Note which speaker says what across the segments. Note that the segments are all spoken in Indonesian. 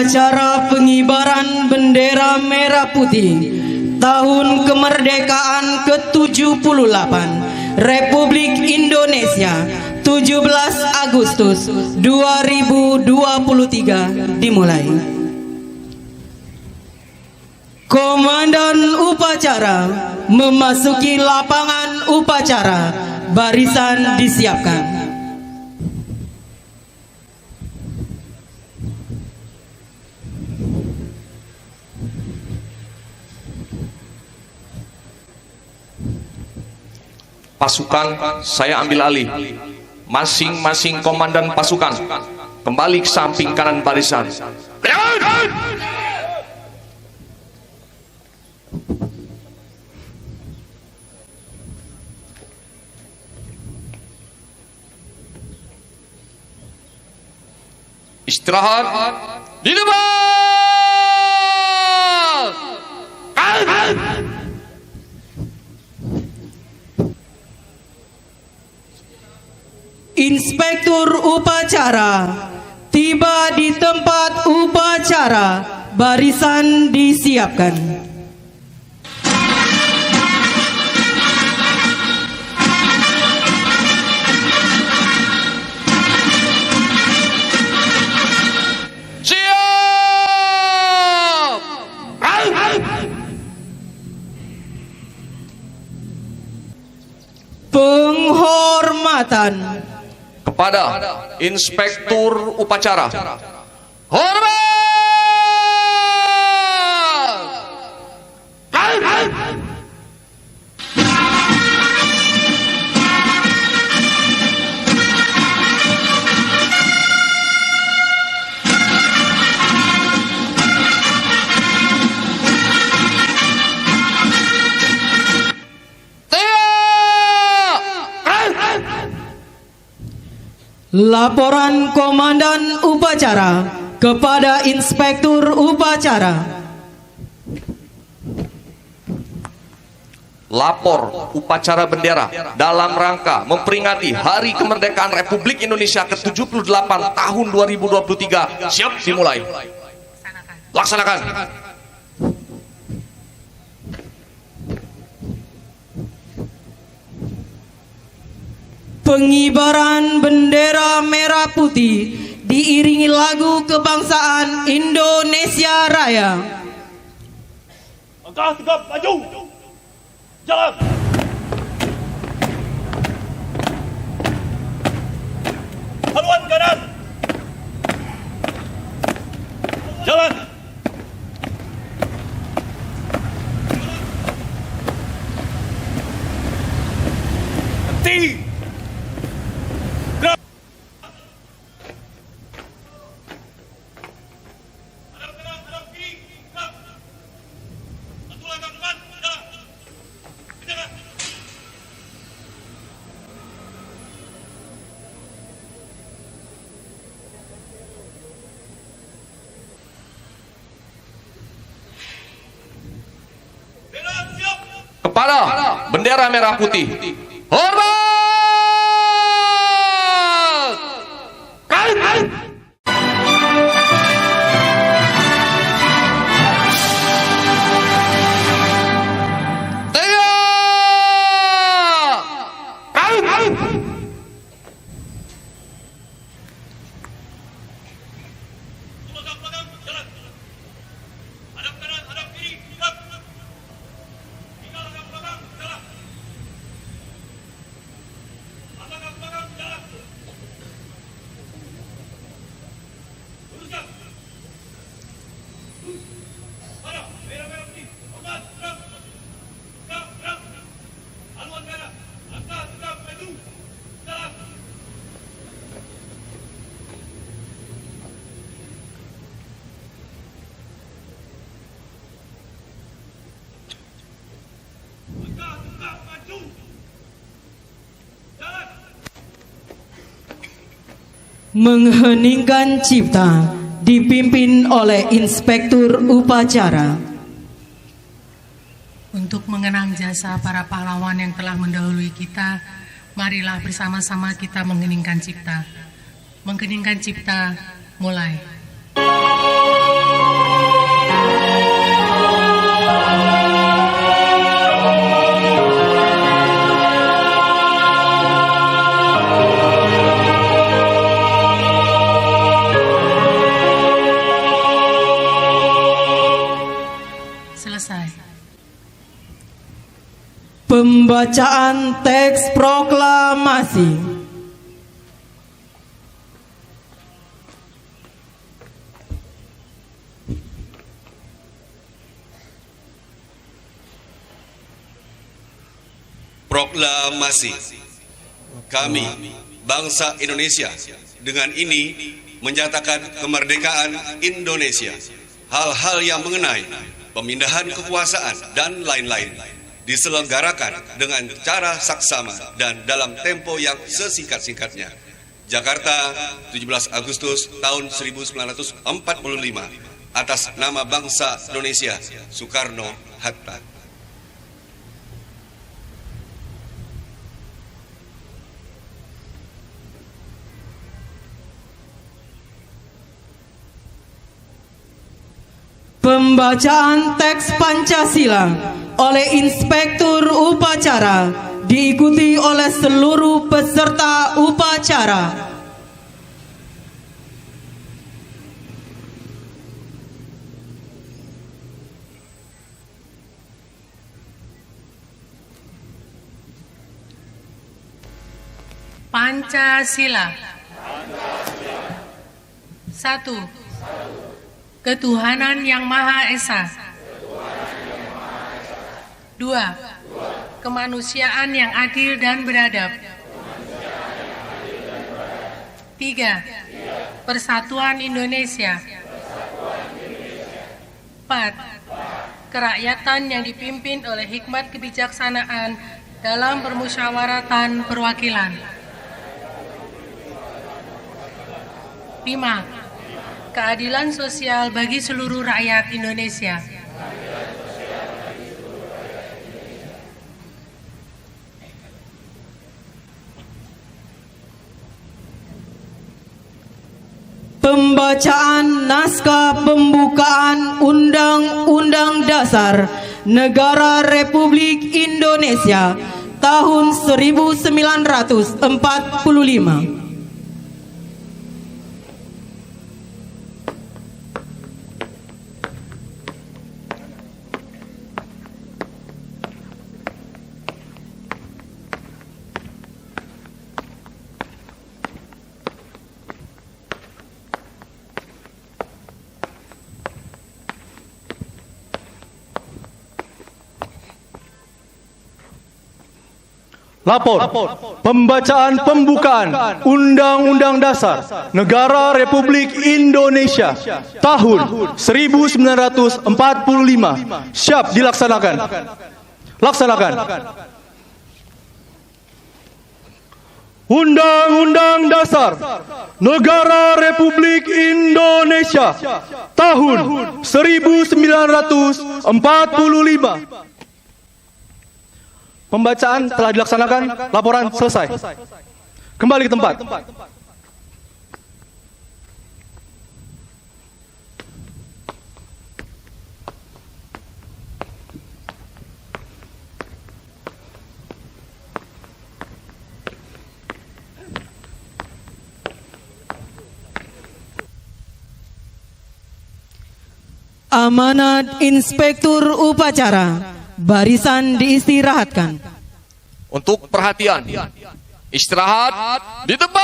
Speaker 1: upacara pengibaran bendera merah putih tahun kemerdekaan ke-78 Republik Indonesia 17 Agustus 2023 dimulai. Komandan upacara memasuki lapangan upacara, barisan disiapkan.
Speaker 2: Pasukan, saya ambil alih. Masing-masing komandan pasukan kembali ke samping kanan barisan. Istirahat di depan.
Speaker 1: Inspektur upacara tiba di tempat upacara, barisan disiapkan.
Speaker 2: Siap.
Speaker 1: Penghormatan
Speaker 2: Kepada Inspektur Upacara. Hormat!
Speaker 1: Laporan Komandan Upacara kepada Inspektur Upacara.
Speaker 2: Lapor upacara bendera dalam rangka memperingati Hari Kemerdekaan Republik Indonesia ke-78 tahun 2023 siap dimulai. Laksanakan.
Speaker 1: Pengibaran bendera merah putih diiringi lagu kebangsaan Indonesia Raya.
Speaker 3: Langkah tegap maju. Jalan. Haluan kanan. Jalan. Henti.
Speaker 2: Kepada bendera merah putih. Hormat!
Speaker 1: Mengheningkan cipta dipimpin oleh Inspektur Upacara.
Speaker 4: Untuk mengenang jasa para pahlawan yang telah mendahului kita, marilah bersama-sama kita mengheningkan cipta. Mengheningkan cipta, mulai.
Speaker 1: Pembacaan teks proklamasi.
Speaker 5: Proklamasi. Kami, bangsa Indonesia, dengan ini menyatakan kemerdekaan Indonesia. Hal-hal yang mengenai pemindahan kekuasaan dan lain-lain diselenggarakan dengan cara saksama dan dalam tempo yang sesingkat-singkatnya. Jakarta, 17 Agustus tahun 1945, atas nama bangsa Indonesia, Soekarno-Hatta.
Speaker 1: Pembacaan teks Pancasila oleh Inspektur Upacara diikuti oleh seluruh peserta upacara.
Speaker 4: Pancasila. 1. Ketuhanan Yang Maha Esa. 2. Kemanusiaan yang adil dan beradab. 3. Persatuan Indonesia. 4. Kerakyatan yang dipimpin oleh hikmat kebijaksanaan dalam permusyawaratan perwakilan. 5. Keadilan sosial bagi seluruh rakyat Indonesia.
Speaker 1: Pembacaan naskah pembukaan Undang-Undang Dasar Negara Republik Indonesia tahun 1945.
Speaker 6: Lapor, pembacaan pembukaan Undang-Undang Dasar Negara Republik Indonesia tahun 1945 siap dilaksanakan. Laksanakan. Undang-Undang Dasar Negara Republik Indonesia tahun 1945. Pembacaan telah dilaksanakan, laporan selesai. Kembali ke tempat.
Speaker 1: Amanat Inspektur Upacara. Barisan diistirahatkan.
Speaker 2: Untuk perhatian, istirahat di tempat.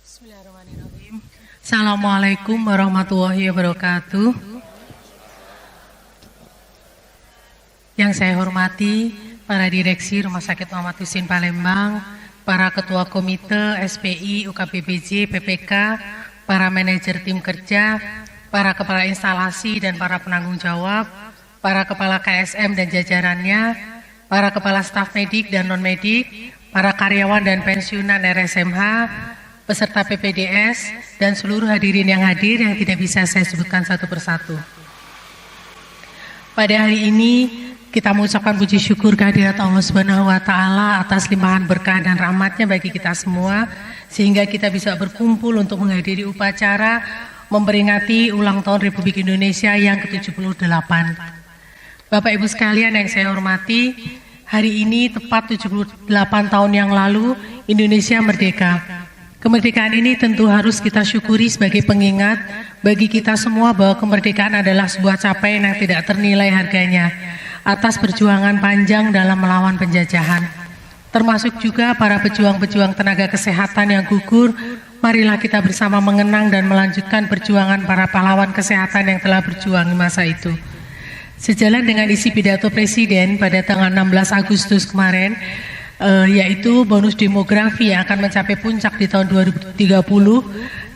Speaker 4: Bismillahirrahmanirrahim. Assalamualaikum warahmatullahi wabarakatuh. Yang saya hormati para direksi Rumah Sakit Muhammad Husin Palembang, para ketua komite SPI, UKPBJ, PPK, para manajer tim kerja, para kepala instalasi dan para penanggung jawab, para kepala KSM dan jajarannya, para kepala staf medik dan non-medik, para karyawan dan pensiunan RSMH, peserta PPDS, dan seluruh hadirin yang hadir yang tidak bisa saya sebutkan satu persatu. Pada hari ini, kita mengucapkan puji syukur kehadirat Allah Subhanahu wa Ta'ala atas limpahan berkah dan rahmatnya bagi kita semua, sehingga kita bisa berkumpul untuk menghadiri upacara memperingati ulang tahun Republik Indonesia yang ke-78. Bapak Ibu sekalian yang saya hormati, hari ini tepat 78 tahun yang lalu Indonesia merdeka. Kemerdekaan ini tentu harus kita syukuri sebagai pengingat bagi kita semua bahwa kemerdekaan adalah sebuah capaian yang tidak ternilai harganya atas perjuangan panjang dalam melawan penjajahan. Termasuk juga para pejuang-pejuang tenaga kesehatan yang gugur. Marilah kita bersama mengenang dan melanjutkan perjuangan para pahlawan kesehatan yang telah berjuang di masa itu. Sejalan dengan isi pidato Presiden pada tanggal 16 Agustus kemarin, yaitu bonus demografi yang akan mencapai puncak di tahun 2030,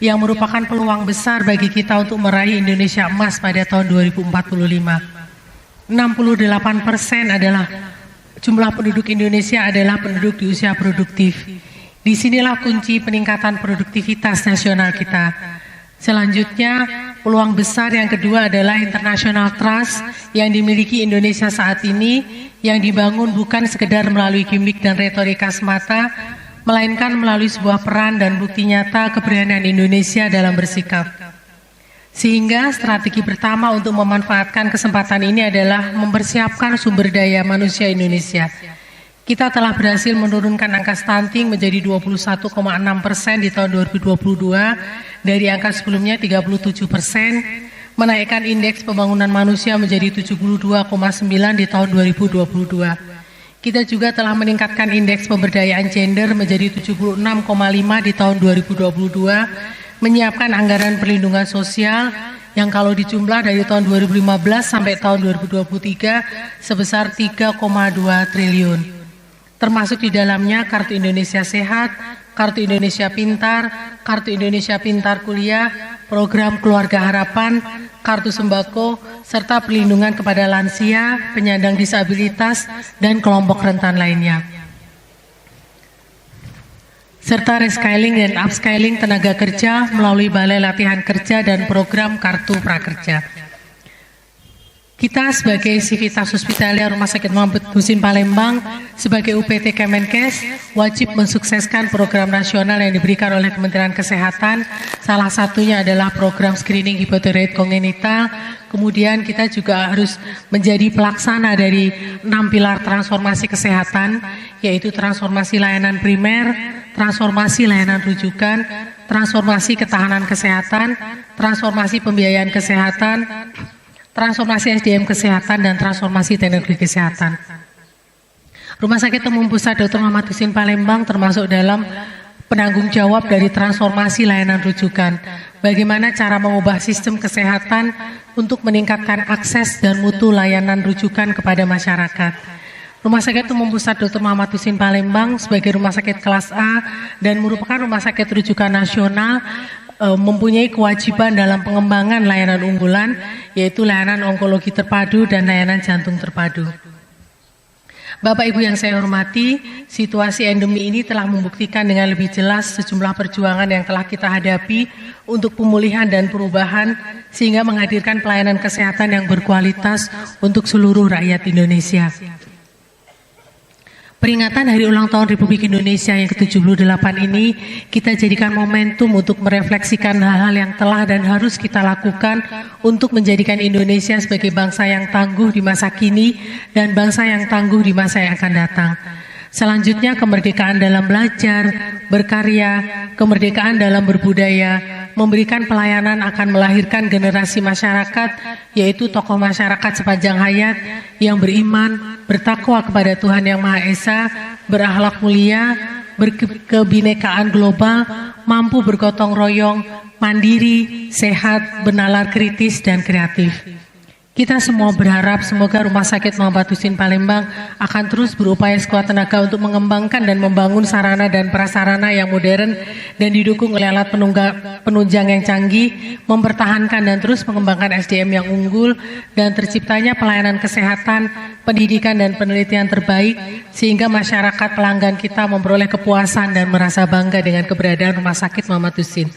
Speaker 4: yang merupakan peluang besar bagi kita untuk meraih Indonesia emas pada tahun 2045. 68% adalah jumlah penduduk Indonesia adalah penduduk di usia produktif. Disinilah kunci peningkatan produktivitas nasional kita. Selanjutnya, peluang besar yang kedua adalah international trust yang dimiliki Indonesia saat ini, yang dibangun bukan sekedar melalui gimmick dan retorika semata, melainkan melalui sebuah peran dan bukti nyata keberanian Indonesia dalam bersikap. Sehingga strategi pertama untuk memanfaatkan kesempatan ini adalah mempersiapkan sumber daya manusia Indonesia. Kita telah berhasil menurunkan angka stunting menjadi 21,6% di tahun 2022 dari angka sebelumnya 37%, menaikkan indeks pembangunan manusia menjadi 72,9 di tahun 2022. Kita juga telah meningkatkan indeks pemberdayaan gender menjadi 76,5 di tahun 2022, menyiapkan anggaran perlindungan sosial yang kalau dijumlah dari tahun 2015 sampai tahun 2023 sebesar 3,2 triliun. Termasuk di dalamnya Kartu Indonesia Sehat, Kartu Indonesia Pintar, Kartu Indonesia Pintar Kuliah, Program Keluarga Harapan, Kartu Sembako, serta perlindungan kepada lansia, penyandang disabilitas, dan kelompok rentan lainnya. Serta reskilling dan upskilling tenaga kerja melalui Balai Latihan Kerja dan program Kartu Prakerja. Kita sebagai Sivitas Hospitalia Rumah Sakit Muhammad Husin Palembang, sebagai UPT Kemenkes, wajib mensukseskan program nasional yang diberikan oleh Kementerian Kesehatan. Salah satunya adalah program screening hipotiroid kongenital. Kemudian kita juga harus menjadi pelaksana dari 6 pilar transformasi kesehatan, yaitu transformasi layanan primer, transformasi layanan rujukan, transformasi ketahanan kesehatan, transformasi pembiayaan kesehatan, transformasi SDM kesehatan, dan transformasi teknologi kesehatan. Rumah Sakit Umum Pusat Dr. Muhammad Husin Palembang termasuk dalam penanggung jawab dari transformasi layanan rujukan. Bagaimana cara mengubah sistem kesehatan untuk meningkatkan akses dan mutu layanan rujukan kepada masyarakat. Rumah Sakit Umum Pusat Dr. Muhammad Husin Palembang sebagai rumah sakit kelas A dan merupakan rumah sakit rujukan nasional, mempunyai kewajiban dalam pengembangan layanan unggulan, yaitu layanan onkologi terpadu dan layanan jantung terpadu. Bapak Ibu yang saya hormati, situasi endemi ini telah membuktikan dengan lebih jelas sejumlah perjuangan yang telah kita hadapi untuk pemulihan dan perubahan, sehingga menghadirkan pelayanan kesehatan yang berkualitas untuk seluruh rakyat Indonesia. Peringatan Hari Ulang Tahun Republik Indonesia yang ke-78 ini kita jadikan momentum untuk merefleksikan hal-hal yang telah dan harus kita lakukan untuk menjadikan Indonesia sebagai bangsa yang tangguh di masa kini dan bangsa yang tangguh di masa yang akan datang. Selanjutnya, kemerdekaan dalam belajar, berkarya, kemerdekaan dalam berbudaya, memberikan pelayanan akan melahirkan generasi masyarakat, yaitu tokoh masyarakat sepanjang hayat yang beriman, bertakwa kepada Tuhan Yang Maha Esa, berakhlak mulia, berkebinekaan global, mampu bergotong royong, mandiri, sehat, bernalar kritis, dan kreatif. Kita semua berharap semoga Rumah Sakit Muhammad Husin Palembang akan terus berupaya sekuat tenaga untuk mengembangkan dan membangun sarana dan prasarana yang modern dan didukung oleh alat penunjang yang canggih, mempertahankan dan terus mengembangkan SDM yang unggul, dan terciptanya pelayanan kesehatan, pendidikan, dan penelitian terbaik, sehingga masyarakat pelanggan kita memperoleh kepuasan dan merasa bangga dengan keberadaan Rumah Sakit Muhammad Husin.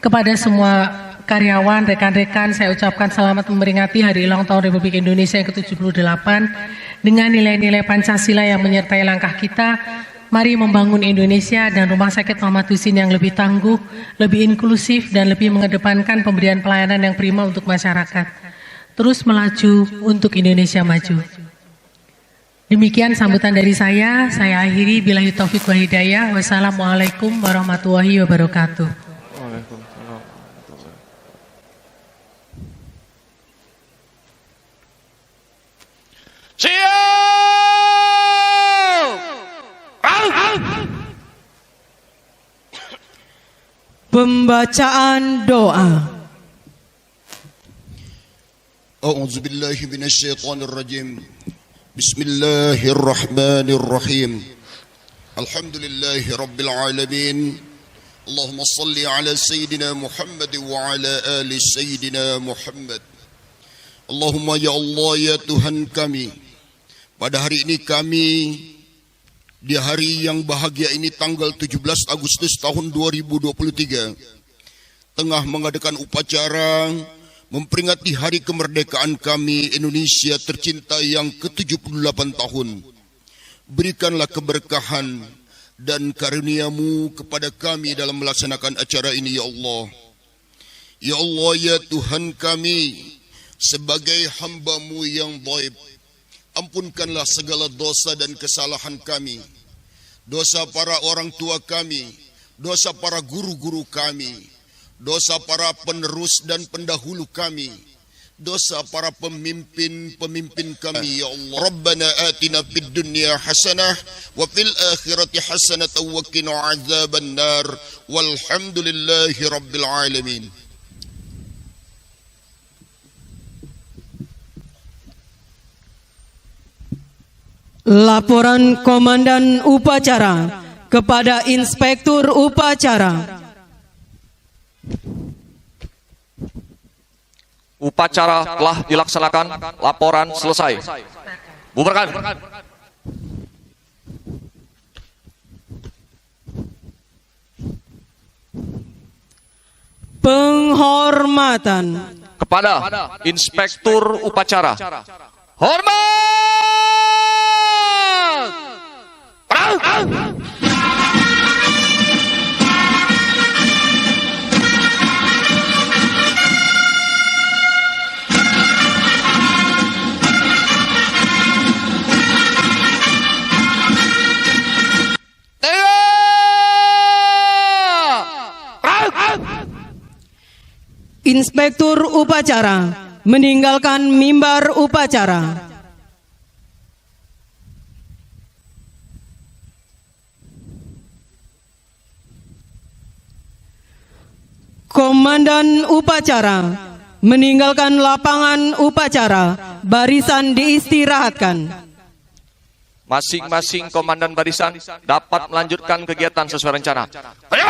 Speaker 4: Kepada semua karyawan, rekan-rekan, saya ucapkan selamat memperingati Hari Ulang Tahun Republik Indonesia yang ke-78 dengan nilai-nilai Pancasila yang menyertai langkah kita. Mari membangun Indonesia dan Rumah Sakit Muhammad Husin yang lebih tangguh, lebih inklusif, dan lebih mengedepankan pemberian pelayanan yang prima untuk masyarakat. terus melaju untuk Indonesia maju. Demikian sambutan dari saya akhiri billahi taufik wal hidayah. Wassalamualaikum warahmatullahi wabarakatuh.
Speaker 1: Pembacaan doa.
Speaker 7: أعوذ بالله من الشيطان الرجيم بسم الله الرحمن الرحيم الحمد لله رب العالمين اللهم صل على سيدنا محمد وعلى آل سيدنا محمد اللهم ya Allah ya Tuhan kami, pada hari ini kami di hari yang bahagia ini tanggal 17 Agustus tahun 2023 tengah mengadakan upacara memperingati hari kemerdekaan kami Indonesia tercinta yang ke-78 tahun. Berikanlah keberkahan dan karunia-Mu kepada kami dalam melaksanakan acara ini ya Allah. Ya Allah ya Tuhan kami, sebagai hamba-Mu yang dhaif, ampunkanlah segala dosa dan kesalahan kami, dosa para orang tua kami, dosa para guru-guru kami, dosa para penerus dan pendahulu kami, dosa para pemimpin-pemimpin kami ya Allah. Rabbana atina fid dunya hasanah wa fil akhirati hasanah wa qina adzabannar walhamdulillahi rabbil alamin.
Speaker 1: Laporan Komandan Upacara kepada Inspektur Upacara.
Speaker 2: Upacara telah dilaksanakan, laporan selesai. Bubarkan.
Speaker 1: Penghormatan
Speaker 2: Kepada Inspektur Upacara. Hormat!
Speaker 1: Inspektur Upacara meninggalkan mimbar upacara. Komandan Upacara meninggalkan lapangan upacara. Barisan diistirahatkan.
Speaker 2: Masing-masing komandan barisan dapat melanjutkan kegiatan sesuai rencana. Ayo!